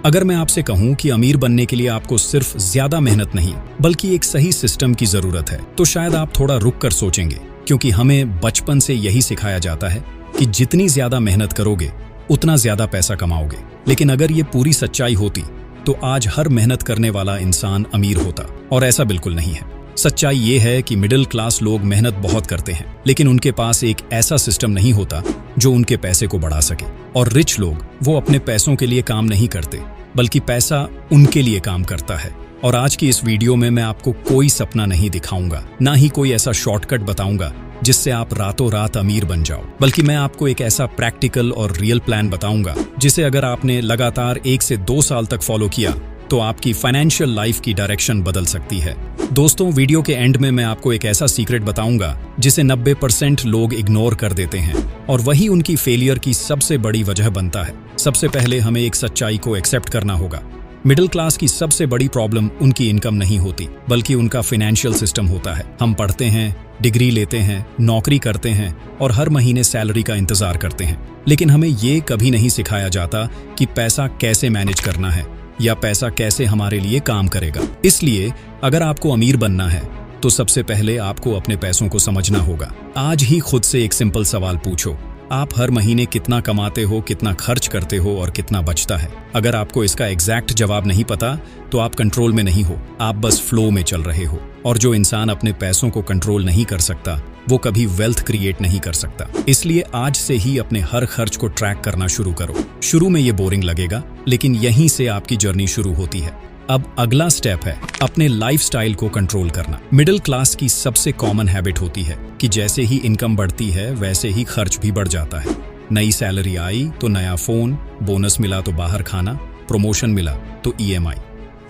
अगर मैं आपसे कहूं कि अमीर बनने के लिए आपको सिर्फ ज्यादा मेहनत नहीं बल्कि एक सही सिस्टम की जरूरत है, तो शायद आप थोड़ा रुक कर सोचेंगे, क्योंकि हमें बचपन से यही सिखाया जाता है कि जितनी ज्यादा मेहनत करोगे उतना ज्यादा पैसा कमाओगे। लेकिन अगर ये पूरी सच्चाई होती तो आज हर मेहनत करने वाला इंसान अमीर होता, और ऐसा बिल्कुल नहीं है। सच्चाई ये है कि मिडिल क्लास लोग मेहनत बहुत करते हैं, लेकिन उनके पास एक ऐसा सिस्टम नहीं होता जो उनके पैसे को बढ़ा सके। और रिच लोग वो अपने पैसों के लिए काम नहीं करते, बल्कि पैसा उनके लिए काम करता है। और आज की इस वीडियो में मैं आपको कोई सपना नहीं दिखाऊंगा, ना ही कोई ऐसा शॉर्टकट बताऊंगा जिससे आप रातों रात अमीर बन जाओ, बल्कि मैं आपको एक ऐसा प्रैक्टिकल और रियल प्लान बताऊंगा जिसे अगर आपने लगातार 1 से 2 साल तक फॉलो किया तो आपकी फाइनेंशियल लाइफ की डायरेक्शन बदल सकती है। दोस्तों, वीडियो के एंड में मैं आपको एक ऐसा सीक्रेट बताऊंगा जिसे 90% लोग इग्नोर कर देते हैं, और वही उनकी फेलियर की सबसे बड़ी वजह बनता है। सबसे पहले हमें एक सच्चाई को एक्सेप्ट करना होगा। मिडिल क्लास की सबसे बड़ी प्रॉब्लम उनकी इनकम नहीं होती, बल्कि उनका फाइनेंशियल सिस्टम होता है। हम पढ़ते हैं, डिग्री लेते हैं, नौकरी करते हैं और हर महीने सैलरी का इंतजार करते हैं, लेकिन हमें ये कभी नहीं सिखाया जाता कि पैसा कैसे मैनेज करना है या पैसा कैसे हमारे लिए काम करेगा। इसलिए अगर आपको अमीर बनना है तो सबसे पहले आपको अपने पैसों को समझना होगा। आज ही खुद से एक सिंपल सवाल पूछो, आप हर महीने कितना कमाते हो, कितना खर्च करते हो और कितना बचता है? अगर आपको इसका एग्जैक्ट जवाब नहीं पता तो आप कंट्रोल में नहीं हो, आप बस फ्लो में चल रहे हो। और जो इंसान अपने पैसों को कंट्रोल नहीं कर सकता वो कभी वेल्थ क्रिएट नहीं कर सकता। इसलिए आज से ही अपने हर खर्च को ट्रैक करना शुरू करो। शुरू में ये बोरिंग लगेगा, लेकिन यहीं से आपकी जर्नी शुरू होती है। अब अगला स्टेप है अपने लाइफस्टाइल को कंट्रोल करना। मिडिल क्लास की सबसे कॉमन हैबिट होती है कि जैसे ही इनकम बढ़ती है वैसे ही खर्च भी बढ़ जाता है। नई सैलरी आई तो नया फोन, बोनस मिला तो बाहर खाना, प्रमोशन मिला तो EMI।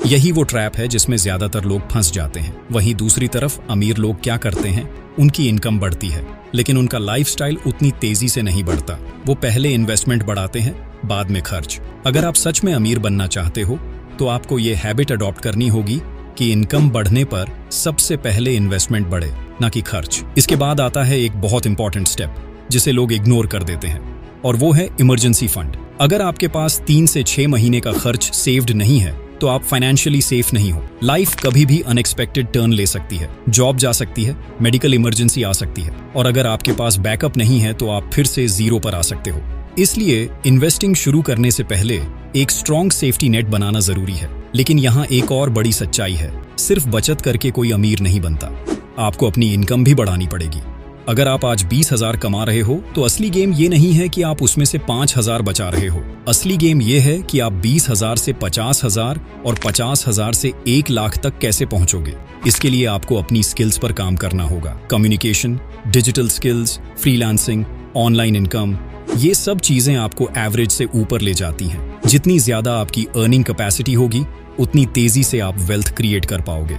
यही वो ट्रैप है जिसमें ज्यादातर लोग फंस जाते हैं। वहीं दूसरी तरफ अमीर लोग क्या करते हैं, उनकी इनकम बढ़ती है लेकिन उनका लाइफस्टाइल उतनी तेजी से नहीं बढ़ता। वो पहले इन्वेस्टमेंट बढ़ाते हैं, बाद में खर्च। अगर आप सच में अमीर बनना चाहते हो तो आपको ये हैबिट अडॉप्ट करनी होगी कि इनकम बढ़ने पर सबसे पहले इन्वेस्टमेंट बढ़े, ना कि खर्च। इसके बाद आता है एक बहुत इंपॉर्टेंट स्टेप जिसे लोग इग्नोर कर देते हैं, और वो है इमरजेंसी फंड। अगर आपके पास 3 से 6 महीने का खर्च सेव्ड नहीं है तो आप फाइनेंशियली सेफ नहीं हो। लाइफ कभी भी अनएक्सपेक्टेड टर्न ले सकती है, जॉब जा सकती है, मेडिकल इमरजेंसी आ सकती है, और अगर आपके पास बैकअप नहीं है तो आप फिर से जीरो पर आ सकते हो। इसलिए इन्वेस्टिंग शुरू करने से पहले एक स्ट्रॉन्ग सेफ्टी नेट बनाना जरूरी है। लेकिन यहाँ एक और बड़ी सच्चाई है, सिर्फ बचत करके कोई अमीर नहीं बनता, आपको अपनी इनकम भी बढ़ानी पड़ेगी। अगर आप आज 20,000 कमा रहे हो तो असली गेम ये नहीं है कि आप उसमें से 5,000 बचा रहे हो। असली गेम ये है कि आप 20,000 से 50,000 और 50,000 से 1 लाख तक कैसे पहुंचोगे। इसके लिए आपको अपनी स्किल्स पर काम करना होगा। Communication, digital skills, freelancing, online income, ये सब चीजें आपको एवरेज से ऊपर ले जाती हैं। जितनी ज्यादा आपकी अर्निंग कैपेसिटी होगी उतनी तेजी से आप वेल्थ क्रिएट कर पाओगे।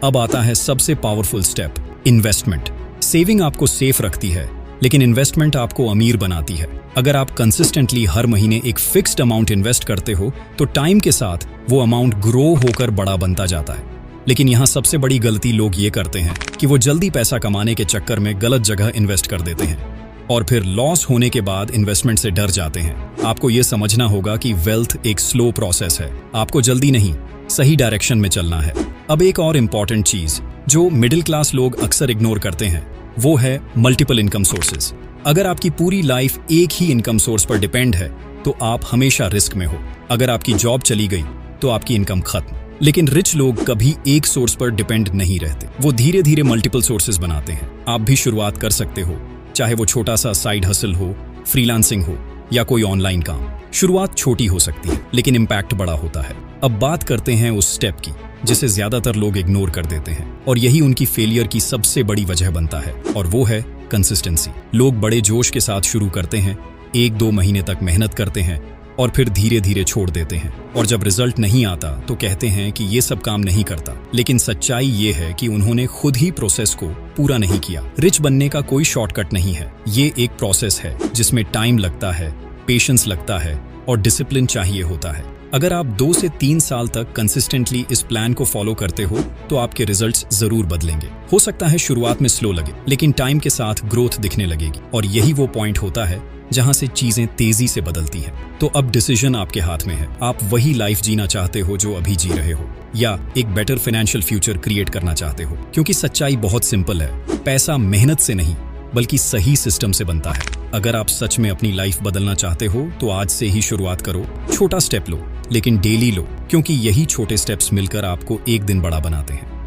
अब आता है सबसे पावरफुल स्टेप, इन्वेस्टमेंट। सेविंग आपको सेफ रखती है, लेकिन इन्वेस्टमेंट आपको अमीर बनाती है। अगर आप कंसिस्टेंटली हर महीने एक फिक्स्ड अमाउंट इन्वेस्ट करते हो तो टाइम के साथ वो अमाउंट ग्रो होकर बड़ा बनता जाता है। लेकिन यहाँ सबसे बड़ी गलती लोग ये करते हैं कि वो जल्दी पैसा कमाने के चक्कर में गलत जगह इन्वेस्ट कर देते हैं और फिर लॉस होने के बाद इन्वेस्टमेंट से डर जाते हैं। आपको ये समझना होगा कि वेल्थ एक स्लो प्रोसेस है, आपको जल्दी नहीं, सही डायरेक्शन में चलना है। अब एक और इम्पॉर्टेंट चीज जो मिडिल क्लास लोग अक्सर इग्नोर करते हैं वो है मल्टीपल इनकम सोर्सेज। अगर आपकी पूरी लाइफ एक ही इनकम सोर्स पर डिपेंड है तो आप हमेशा रिस्क में हो। अगर आपकी जॉब चली गई तो आपकी इनकम खत्म। लेकिन रिच लोग कभी एक सोर्स पर डिपेंड नहीं रहते, वो धीरे धीरे मल्टीपल सोर्सेज बनाते हैं। आप भी शुरुआत कर सकते हो, चाहे वो छोटा सा साइड हसल हो, फ्रीलांसिंग हो या कोई ऑनलाइन काम। शुरुआत छोटी हो सकती है लेकिन इम्पैक्ट बड़ा होता है। अब बात करते हैं उस स्टेप की जिसे ज्यादातर लोग इग्नोर कर देते हैं और यही उनकी फेलियर की सबसे बड़ी वजह बनता है, और वो है कंसिस्टेंसी। लोग बड़े जोश के साथ शुरू करते हैं, 1-2 महीने तक मेहनत करते हैं और फिर धीरे धीरे छोड़ देते हैं, और जब रिजल्ट नहीं आता तो कहते हैं कि ये सब काम नहीं करता। लेकिन सच्चाई ये है कि उन्होंने खुद ही प्रोसेस को पूरा नहीं किया। रिच बनने का कोई शॉर्टकट नहीं है, ये एक प्रोसेस है जिसमें टाइम लगता है, पेशेंस लगता है और डिसिप्लिन चाहिए होता है। अगर आप 2 से 3 साल तक कंसिस्टेंटली इस प्लान को फॉलो करते हो तो आपके रिजल्ट्स जरूर बदलेंगे। हो सकता है शुरुआत में स्लो लगे, लेकिन टाइम के साथ ग्रोथ दिखने लगेगी, और यही वो पॉइंट होता है जहां से चीजें तेजी से बदलती हैं। तो अब डिसीजन आपके हाथ में है। आप वही लाइफ जीना चाहते हो जो अभी जी रहे हो, या एक बेटर फाइनेंशियल फ्यूचर क्रिएट करना चाहते हो? क्योंकि सच्चाई बहुत सिंपल है, पैसा मेहनत से नहीं बल्कि सही सिस्टम से बनता है। अगर आप सच में अपनी लाइफ बदलना चाहते हो तो आज से ही शुरुआत करो। छोटा स्टेप लो, लेकिन डेली लो, क्योंकि यही छोटे स्टेप्स मिलकर आपको एक दिन बड़ा बनाते हैं।